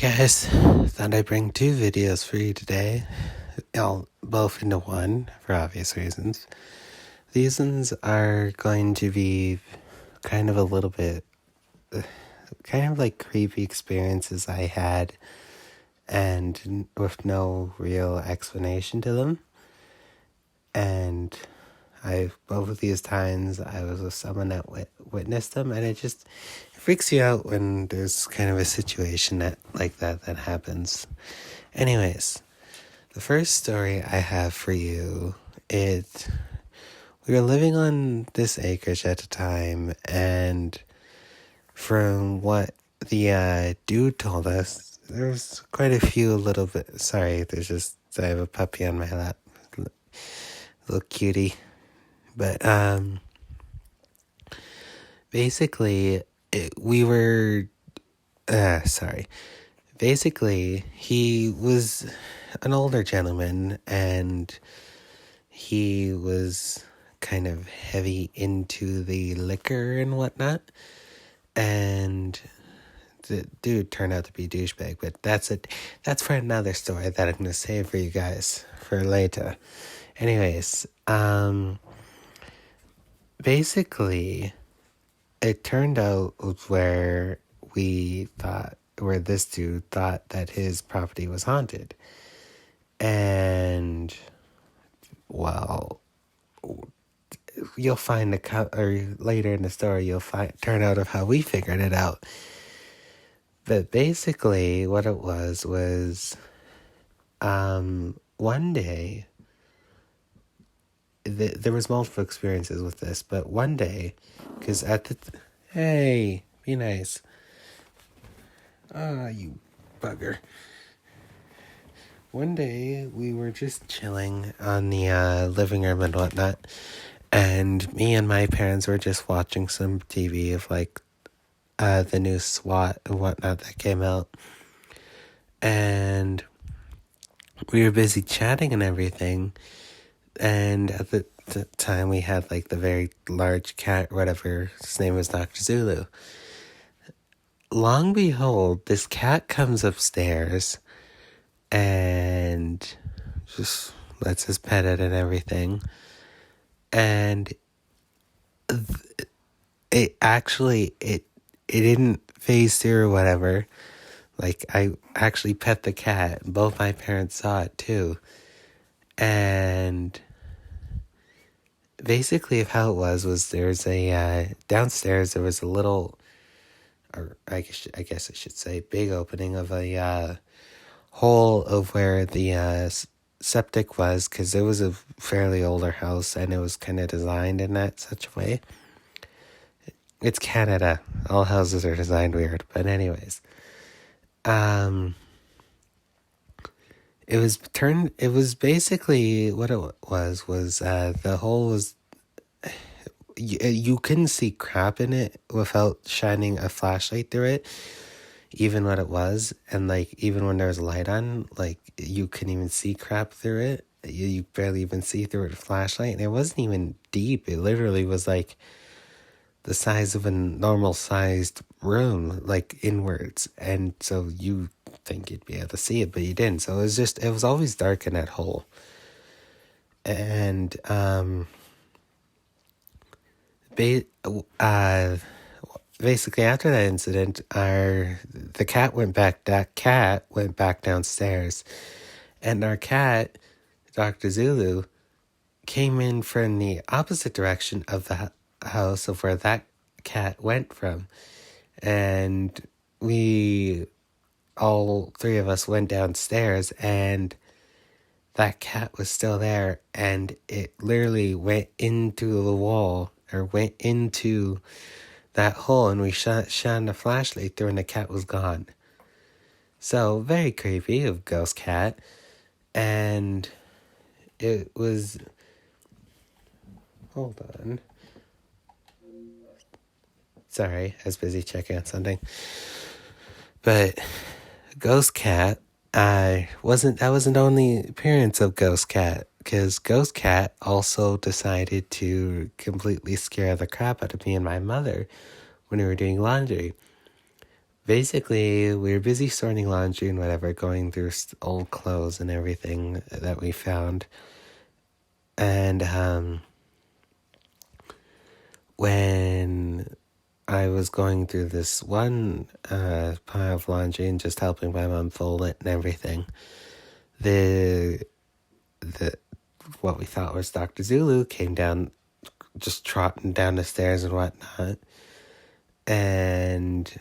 Guys, thought I'd bring two videos for you today, both into one for obvious reasons. These ones are going to be kind of a little bit, kind of like creepy experiences I had, and with no real explanation to them. And both of these times I was with someone that witnessed them, and it freaks you out when there's kind of a situation that happens. Anyways, the first story I have for you we were living on this acreage at the time, and from what the dude told us, there's quite a few little bit. Sorry, I have a puppy on my lap, little cutie. But basically, Basically, he was an older gentleman, and he was kind of heavy into the liquor and whatnot. And the dude turned out to be a douchebag, but that's it. That's for another story that I'm going to save for you guys for later. Anyways, basically, it turned out where this dude thought that his property was haunted. And, well, you'll find later in the story, you'll turn out of how we figured it out. But basically, what it was, one day, there was multiple experiences with this, but one day, because hey, be nice. You bugger. One day, we were just chilling on the living room and whatnot, and me and my parents were just watching some TV of the new SWAT and whatnot that came out, and we were busy chatting and everything. And at the time, we had the very large cat, whatever, his name was Dr. Zulu. Long behold, this cat comes upstairs and just lets us pet it and everything. And it didn't phase through or whatever. I actually pet the cat. Both my parents saw it too. And basically how it was there's downstairs there was a little, or I guess I should say big opening of a hole of where the septic was, because it was a fairly older house and it was kind of designed in that such a way. It's Canada. All houses are designed weird. But anyways, it was basically what it was the hole was, you couldn't see crap in it without shining a flashlight through it, even what it was. And even when there was a light on, you couldn't even see crap through it. You barely even see through it with a flashlight. And it wasn't even deep. It literally was the size of a normal sized room, inwards. And so you think you'd be able to see it, but you didn't. So it was always dark in that hole. And basically after that incident, that cat went back downstairs, and our cat, Dr. Zulu, came in from the opposite direction of the house of where that cat went from. And all three of us went downstairs, and that cat was still there, and it literally went into the wall, or went into that hole, and we shone the flashlight through, and the cat was gone. So, very creepy of ghost cat. And it was, hold on. Sorry, I was busy checking on something. But ghost cat, that wasn't the only appearance of ghost cat, because ghost cat also decided to completely scare the crap out of me and my mother when we were doing laundry. basically, we were busy sorting laundry and whatever, going through old clothes and everything that we found. And when I was going through this one pile of laundry and just helping my mom fold it and everything, the what we thought was Dr. Zulu came down, just trotting down the stairs and whatnot, and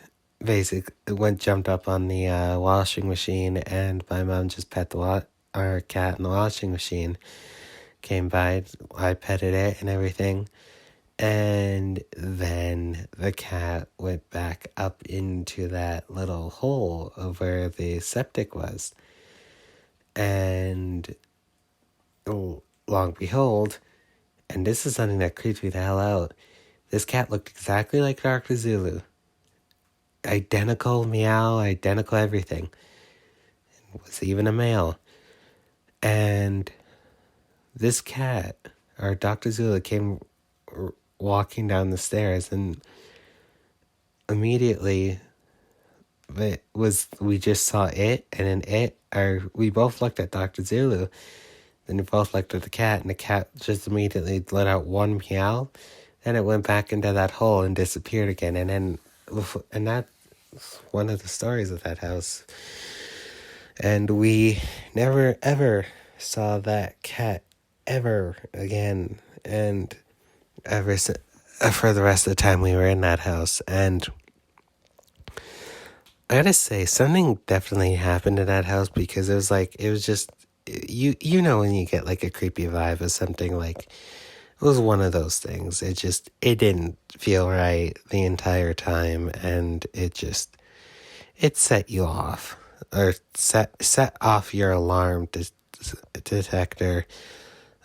basically jumped up on the washing machine, and my mom just pet our cat in the washing machine. Came by, I petted it and everything, and then the cat went back up into that little hole of where the septic was. And lo and behold, and this is something that creeped me the hell out, this cat looked exactly like Dr. Zulu. Identical meow, identical everything. It was even a male. And this cat, or Dr. Zulu, came walking down the stairs, and immediately we just saw it, and then we both looked at Dr. Zulu, then we both looked at the cat, and the cat just immediately let out one meow, and it went back into that hole and disappeared again. And that's one of the stories of that house. And we never ever saw that cat ever again, and for the rest of the time we were in that house. And I gotta say, something definitely happened in that house, because it was just, you know when you get like a creepy vibe of something, like it was one of those things. It didn't feel right the entire time, and it set you off, or set off your alarm detector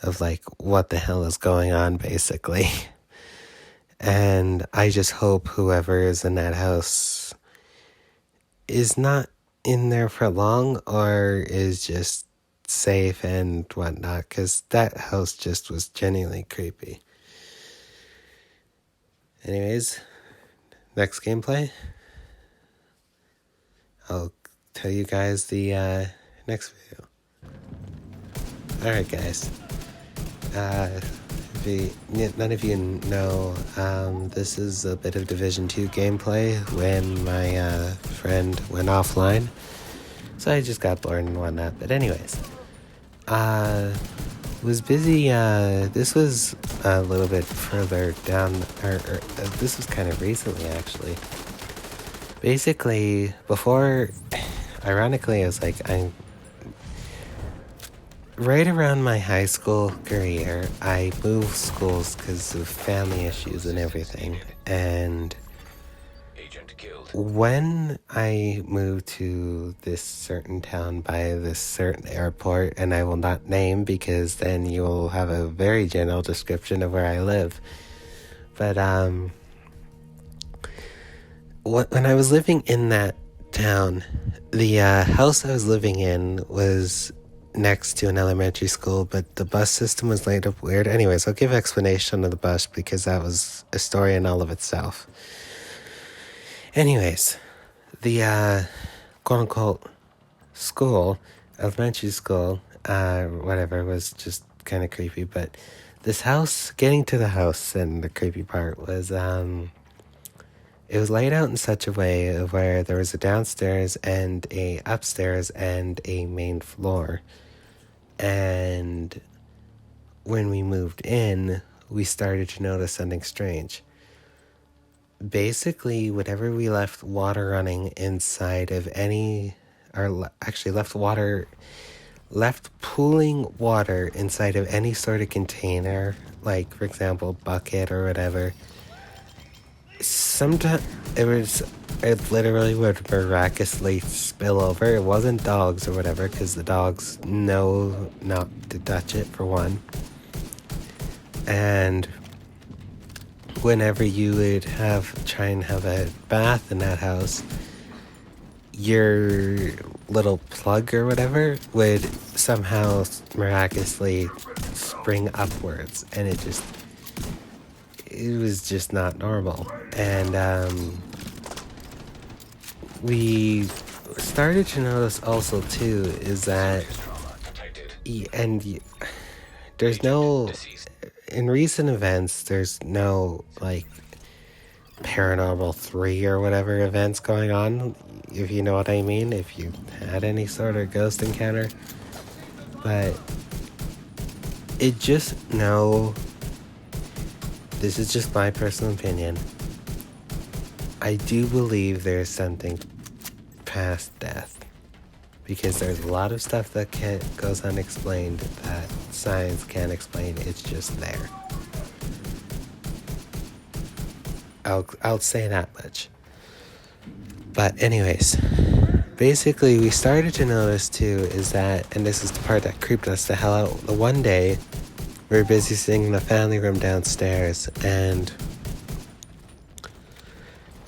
of like, what the hell is going on, basically. And I just hope whoever is in that house is not in there for long, or is just safe and whatnot, because that house just was genuinely creepy. Anyways, next gameplay, I'll tell you guys the next video. Alright guys, none of you know, this is a bit of Division 2 gameplay when my friend went offline, so I just got bored and whatnot. But anyways, was busy, this was a little bit further down, this was kind of recently actually. Basically, ironically, I was like, right around my high school career, I moved schools because of family issues and everything. And when I moved to this certain town by this certain airport, and I will not name because then you'll have a very general description of where I live. But when I was living in that town, the house I was living in was next to an elementary school, but the bus system was laid up weird. Anyways, I'll give explanation of the bus because that was a story in all of itself. Anyways, the quote-unquote school, elementary school, whatever, was just kind of creepy. But this house, getting to the house, and the creepy part was, it was laid out in such a way of where there was a downstairs and a upstairs and a main floor. And when we moved in, we started to notice something strange. Basically, whenever we left water running inside of left pooling water inside of any sort of container, like, for example, bucket or whatever, sometimes it literally would miraculously spill over. It wasn't dogs or whatever, because the dogs know not to touch it, for one. And whenever you would try and have a bath in that house, your little plug or whatever would somehow miraculously spring upwards, and it was just not normal. And we started to notice also too is that there's no, in recent events, there's no like paranormal 3 or whatever events going on, if you know what I mean, if you had any sort of ghost encounter. But it just, no, this is just my personal opinion. I do believe there's something past death, because there's a lot of stuff that goes unexplained that science can't explain. It's just there. I'll say that much. But anyways, basically we started to notice too is that, and this is the part that creeped us the hell out, the one day we were busy sitting in the family room downstairs, and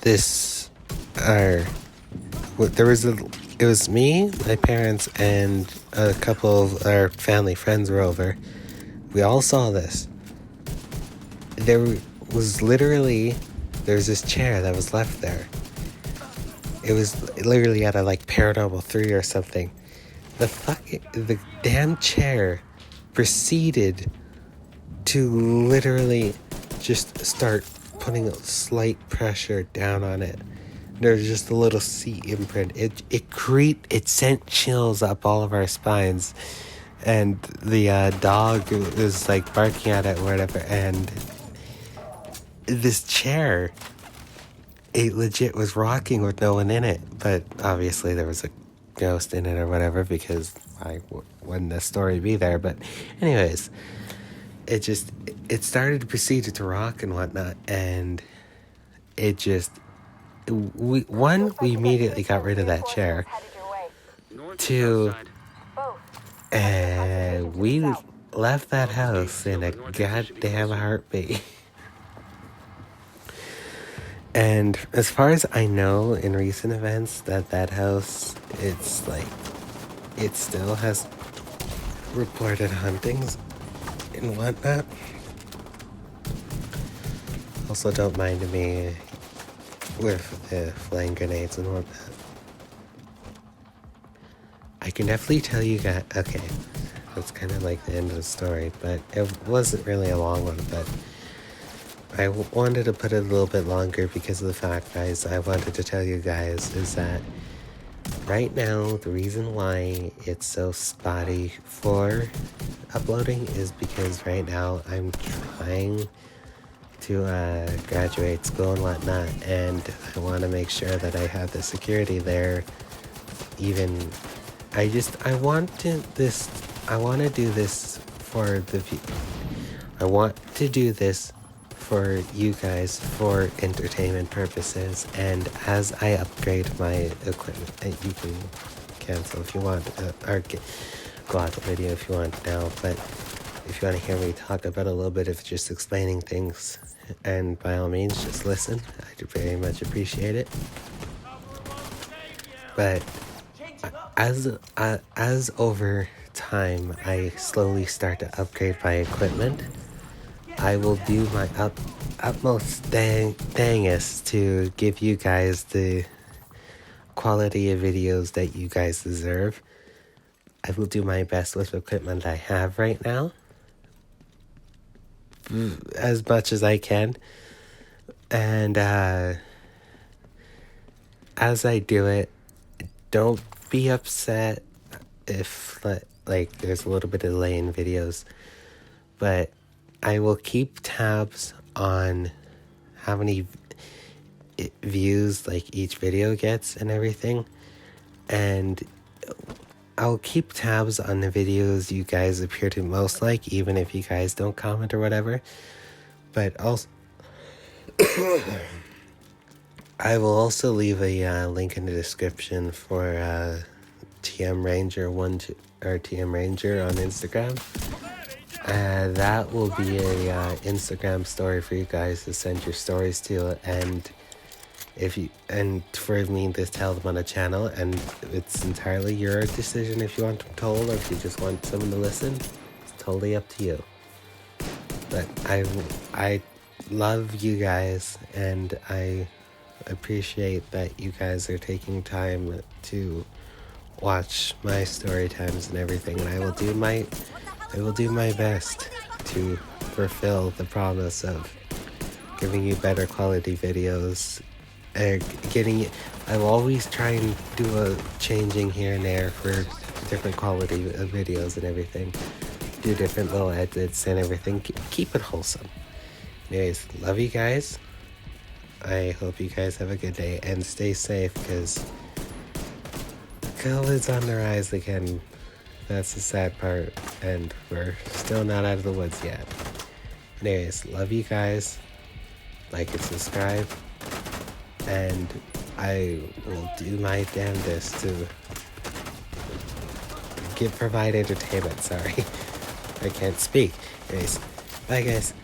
it was me, my parents, and a couple of our family friends were over. We all saw this. There's this chair that was left there. It was literally at a like Paranormal 3 or something. The damn chair proceeded to literally just start putting a slight pressure down on it. There's just a little seat imprint. It sent chills up all of our spines. And the dog was like barking at it or whatever, and this chair, it legit was rocking with no one in it. But obviously there was a ghost in it or whatever, because why wouldn't the story be there? But anyways, it started to proceed to rock and whatnot, and we immediately got rid of that chair. 2, and we left that house in a goddamn heartbeat. And as far as I know, in recent events, that house, it's like, it still has reported hauntings and whatnot. Also, don't mind me with the flame grenades and whatnot. I can definitely tell you guys, okay, that's kind of like the end of the story, but it wasn't really a long one, but I wanted to put it a little bit longer because of the fact, guys, I wanted to tell you guys is that right now, the reason why it's so spotty for uploading is because right now I'm trying to graduate school and whatnot, and I want to make sure that I have the security there. I want to do this for you guys for entertainment purposes, and as I upgrade my equipment, you can cancel if you want, or go out the video if you want now, but if you want to hear me talk about a little bit of just explaining things, and by all means just listen, I very much appreciate it. But as over time I slowly start to upgrade my equipment, I will do my utmost dangest to give you guys the quality of videos that you guys deserve. I will do my best with the equipment I have right now, as much as I can. And as I do it, don't be upset if like there's a little bit of delay in videos, but I will keep tabs on how many views like each video gets and everything, and I'll keep tabs on the videos you guys appear to most like, even if you guys don't comment or whatever. But also I will also leave a link in the description for TM Ranger or TM Ranger on Instagram. That will be a Instagram story for you guys to send your stories to, and for me to tell them on a channel, and it's entirely your decision if you want them told or if you just want someone to listen. It's totally up to you. But I love you guys, and I appreciate that you guys are taking time to watch my story times and everything, and I will do my best to fulfill the promise of giving you better quality videos. I'll always try and do a changing here and there for different quality of videos and everything. Do different little edits and everything. Keep it wholesome. Anyways, love you guys. I hope you guys have a good day and stay safe, because COVID's on the rise again. That's the sad part, and we're still not out of the woods yet. Anyways, love you guys. Like and subscribe, and I will do my damnedest to provide entertainment. Sorry, I can't speak. Anyways, bye guys.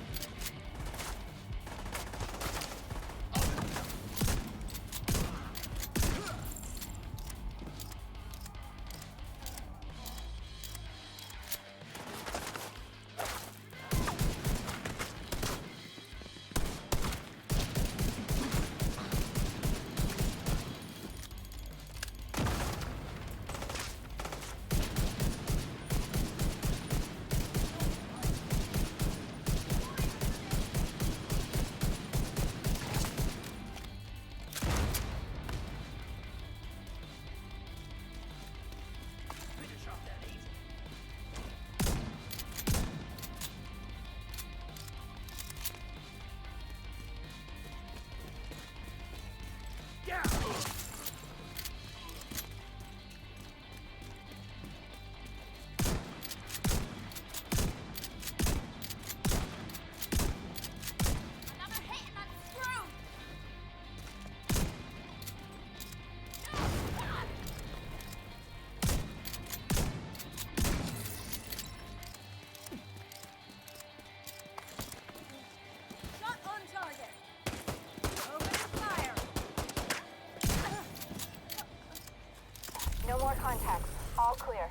No more contacts. All clear.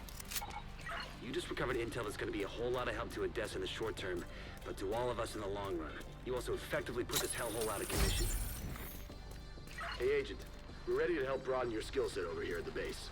You just recovered intel that's going to be a whole lot of help to Odessa in the short term, but to all of us in the long run. You also effectively put this hellhole out of commission. Hey, Agent. We're ready to help broaden your skill set over here at the base.